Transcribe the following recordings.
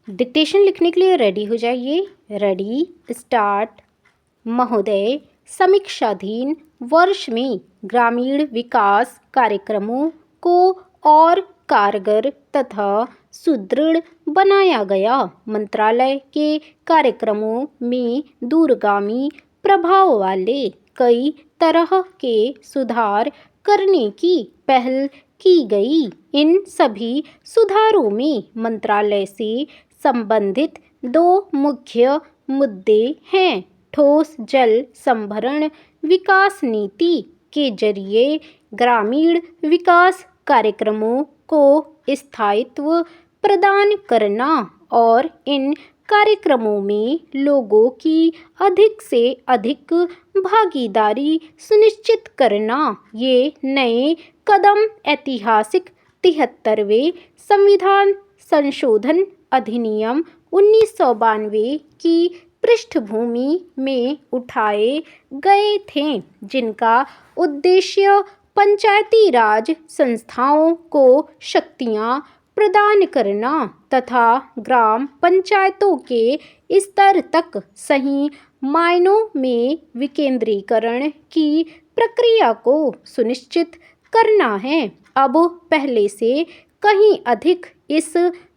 Dictation लिखने के लिए रेडी हो जाइए। Ready, start. महोदय, समीक्षाधीन वर्ष में ग्रामीण विकास कार्यक्रमों को और कारगर तथा सुदृढ़ बनाया गया। मंत्रालय के कार्यक्रमों में दूरगामी प्रभाव वाले कई तरह के सुधार करने की पहल की गई। इन सभी सुधारों में मंत्रालय से संबंधित दो मुख्य मुद्दे हैं। ठोस जल संभरण विकास नीति के जरिए ग्रामीण विकास कार्यक्रमों को स्थायित्व प्रदान करना और इन कार्यक्रमों में लोगों की अधिक से अधिक भागीदारी सुनिश्चित करना। ये नए कदम ऐतिहासिक 73वें संविधान संशोधन अधिनियम 1992 की पृष्ठभूमि में उठाए गए थे, जिनका उद्देश्य पंचायती राज संस्थाओं को शक्तियां प्रदान करना तथा ग्राम पंचायतों के स्तर तक सही मायनों में विकेंद्रीकरण की प्रक्रिया को सुनिश्चित करना है। अब पहले से कहीं अधिक इस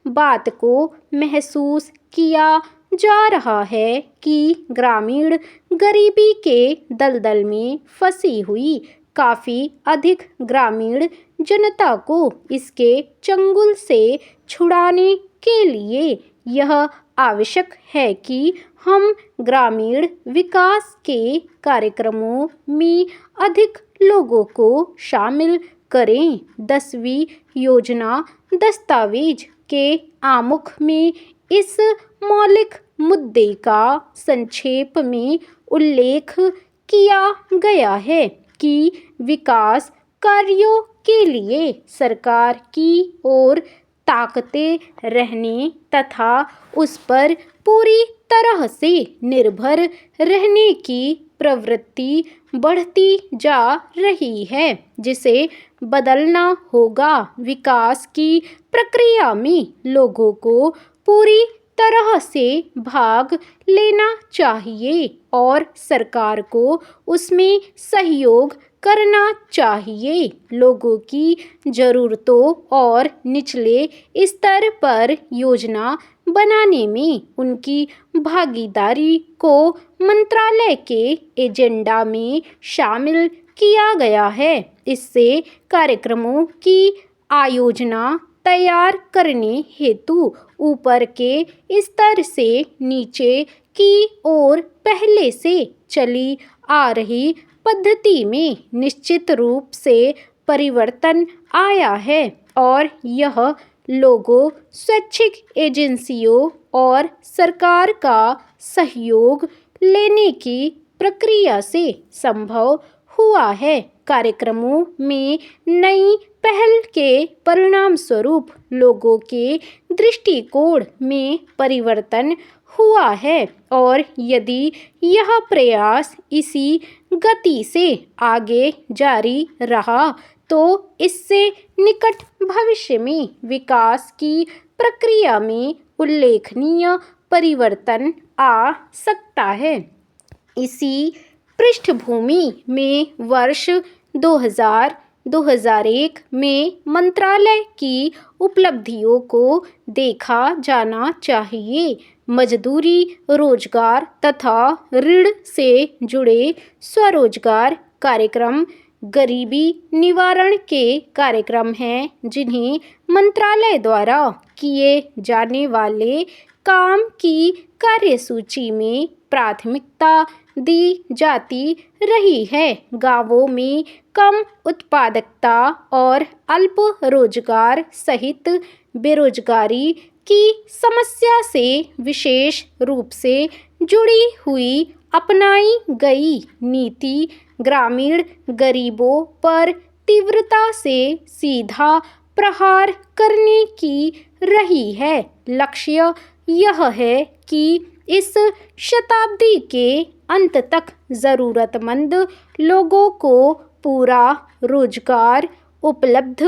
बात को महसूस किया जा रहा है कि ग्रामीण गरीबी के दलदल में फंसी हुई काफ़ी अधिक ग्रामीण जनता को इसके चंगुल से छुड़ाने के लिए यह आवश्यक है कि हम ग्रामीण विकास के कार्यक्रमों में अधिक लोगों को शामिल करें। 10वीं योजना दस्तावेज के आमुख में इस मौलिक मुद्दे का संक्षेप में उल्लेख किया गया है कि विकास कार्यों के लिए सरकार की ओर ताकते रहने तथा उस पर पूरी तरह से निर्भर रहने की प्रवृत्ति बढ़ती जा रही है, जिसे बदलना होगा। विकास की प्रक्रिया में लोगों को पूरी तरह से भाग लेना चाहिए और सरकार को उसमें सहयोग करना चाहिए। लोगों की ज़रूरतों और निचले स्तर पर योजना बनाने में उनकी भागीदारी को मंत्रालय के एजेंडा में शामिल किया गया है। इससे कार्यक्रमों की आयोजना तैयार करने हेतु ऊपर के स्तर से नीचे की ओर पहले से चली आ रही पद्धति में निश्चित रूप से परिवर्तन आया है और यह लोगों, स्वैच्छिक एजेंसियों और सरकार का सहयोग लेने की प्रक्रिया से संभव हुआ है। कार्यक्रमों में नई पहल के परिणाम स्वरूप लोगों के दृष्टिकोण में परिवर्तन हुआ है और यदि यह प्रयास इसी गति से आगे जारी रहा तो इससे निकट भविष्य में विकास की प्रक्रिया में उल्लेखनीय परिवर्तन आ सकता है। इसी पृष्ठभूमि में वर्ष 2001 में मंत्रालय की उपलब्धियों को देखा जाना चाहिए। मजदूरी, रोजगार तथा ऋण से जुड़े स्वरोजगार कार्यक्रम गरीबी निवारण के कार्यक्रम हैं, जिन्हें मंत्रालय द्वारा किए जाने वाले काम की कार्यसूची में प्राथमिकता दी जाती रही है। गांवों में कम उत्पादकता और अल्प रोजगार सहित बेरोजगारी की समस्या से विशेष रूप से जुड़ी हुई अपनाई गई नीति ग्रामीण गरीबों पर तीव्रता से सीधा प्रहार करने की रही है। लक्ष्य यह है कि इस शताब्दी के अंत तक ज़रूरतमंद लोगों को पूरा रोजगार उपलब्ध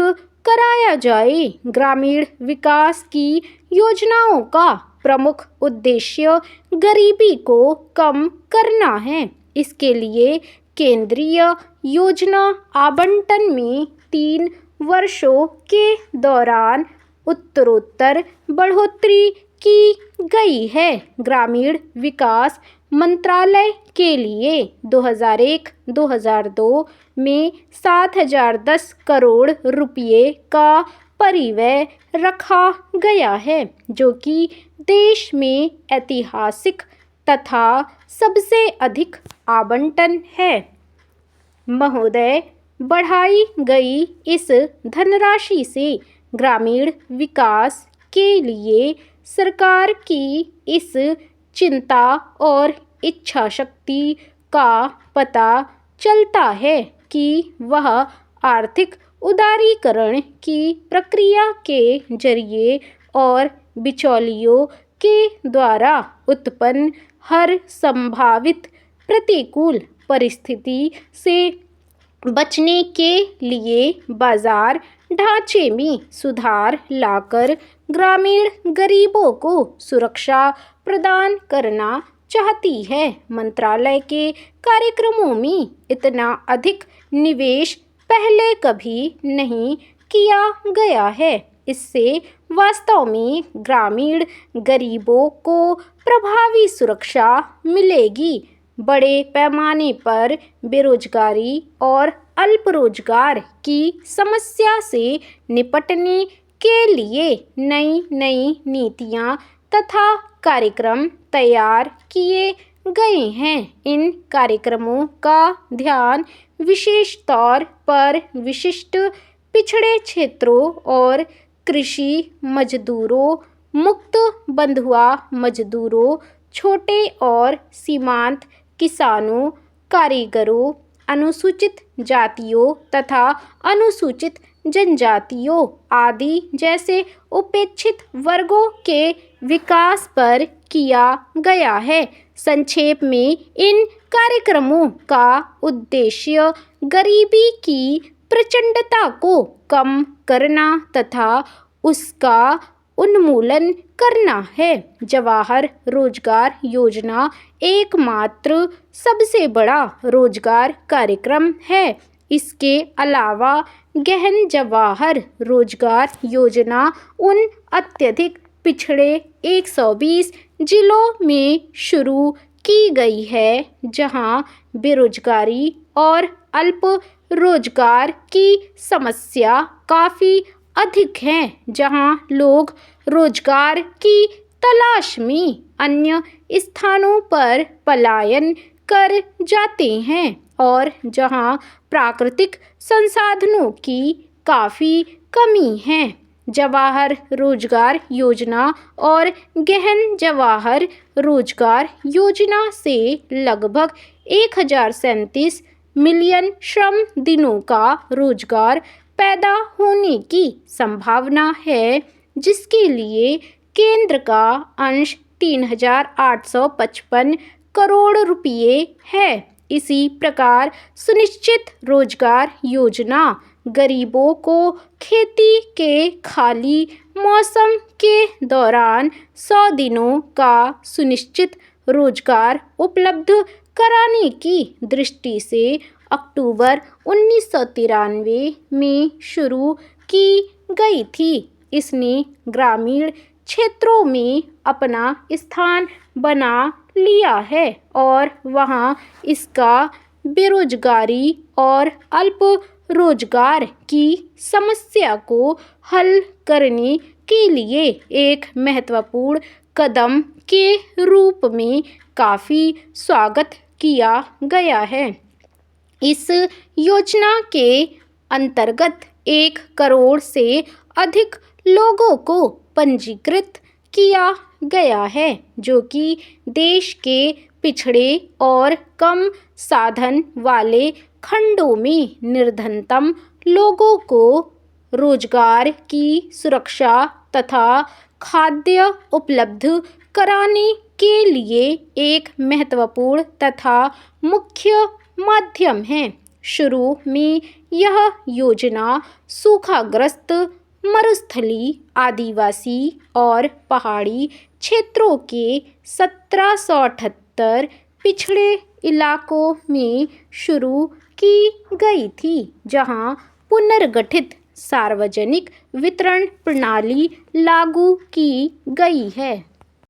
कराया जाए। ग्रामीण विकास की योजनाओं का प्रमुख उद्देश्य गरीबी को कम करना है। इसके लिए केंद्रीय योजना आवंटन में 3 वर्षों के दौरान उत्तरोत्तर बढ़ोतरी की गई है। ग्रामीण विकास मंत्रालय के लिए 2001-2002 में 7,010 करोड़ रुपये का परिव्यय रखा गया है, जो कि देश में ऐतिहासिक तथा सबसे अधिक आवंटन है। महोदय, बढ़ाई गई इस धनराशि से ग्रामीण विकास के लिए सरकार की इस चिंता और इच्छा शक्ति का पता चलता है कि वह आर्थिक उदारीकरण की प्रक्रिया के जरिए और बिचौलियों के द्वारा उत्पन्न हर संभावित प्रतिकूल परिस्थिति से बचने के लिए बाजार ढांचे में सुधार लाकर ग्रामीण गरीबों को सुरक्षा प्रदान करना चाहती है। मंत्रालय के कार्यक्रमों में इतना अधिक निवेश पहले कभी नहीं किया गया है। इससे वास्तव में ग्रामीण गरीबों को प्रभावी सुरक्षा मिलेगी। बड़े पैमाने पर बेरोजगारी और अल्प रोजगार की समस्या से निपटने के लिए नई नीतियां तथा कार्यक्रम तैयार किए गए हैं। इन कार्यक्रमों का ध्यान विशेष तौर पर विशिष्ट पिछड़े क्षेत्रों और कृषि मजदूरों, मुक्त बंधुआ मजदूरों, छोटे और सीमांत किसानों, कारीगरों, अनुसूचित जातियों तथा अनुसूचित जनजातियों आदि जैसे उपेक्षित वर्गों के विकास पर किया गया है। संक्षेप में, इन कार्यक्रमों का उद्देश्य गरीबी की प्रचंडता को कम करना तथा उसका उन्मूलन करना है। जवाहर रोजगार योजना एकमात्र सबसे बड़ा रोजगार कार्यक्रम है। इसके अलावा गहन जवाहर रोजगार योजना उन अत्यधिक पिछड़े 120 जिलों में शुरू की गई है जहां बेरोजगारी और अल्प रोजगार की समस्या काफ़ी अधिक है, जहां लोग रोजगार की तलाश में अन्य स्थानों पर पलायन कर जाते हैं और जहां प्राकृतिक संसाधनों की काफ़ी कमी है। जवाहर रोजगार योजना और गहन जवाहर रोजगार योजना से लगभग 1037 मिलियन श्रम दिनों का रोजगार पैदा होने की संभावना है, जिसके लिए केंद्र का अंश 3,855 करोड़ रुपये है। इसी प्रकार सुनिश्चित रोजगार योजना गरीबों को खेती के खाली मौसम के दौरान 100 दिनों का सुनिश्चित रोजगार उपलब्ध कराने की दृष्टि से अक्टूबर 1993 में शुरू की गई थी। इसने ग्रामीण क्षेत्रों में अपना स्थान बना लिया है और वहां इसका बेरोजगारी और अल्प रोजगार की समस्या को हल करने के लिए एक महत्वपूर्ण कदम के रूप में काफ़ी स्वागत किया गया है। इस योजना के अंतर्गत 1 करोड़ से अधिक लोगों को पंजीकृत किया गया है, जो कि देश के पिछड़े और कम साधन वाले खंडों में निर्धनतम लोगों को रोजगार की सुरक्षा तथा खाद्य उपलब्ध कराने के लिए एक महत्वपूर्ण तथा मुख्य माध्यम है। शुरू में यह योजना सूखाग्रस्त मरुस्थली, आदिवासी और पहाड़ी क्षेत्रों के 1778 पिछड़े इलाकों में शुरू की गई थी, जहां पुनर्गठित सार्वजनिक वितरण प्रणाली लागू की गई है।